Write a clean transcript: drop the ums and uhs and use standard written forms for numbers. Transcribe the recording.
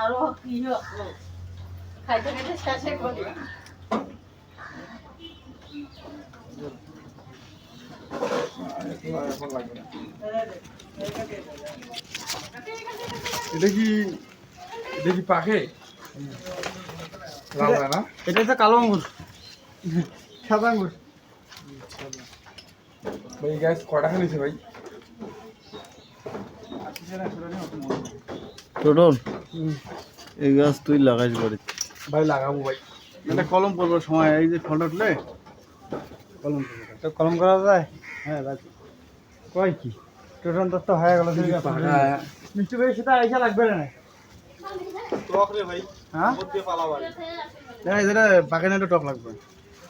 আরো কি খাইতে খাইতে শেষে করি এটা কি পাখে না? এটা তো কালো আঙ্গুর, সাদা আঙ্গুর। ভাই গ্যাস কটা খালিছে ভাই? টোটল এই গাছ তুই লাগাইস বাড়ি? ভাই লাগাবো ভাই। এটা কলম করবার সময় এই যে ফটো উঠলে কলম করবে। তো কলম করা যায়? হ্যাঁ কয় কি টোটন তো হয়ে গেল। মিষ্টি ভাই সেটা আইসা লাগবে না। টক রে ভাই, হ্যাঁ মধ্যে পালাবার। যেটা পাকে না টক লাগবে।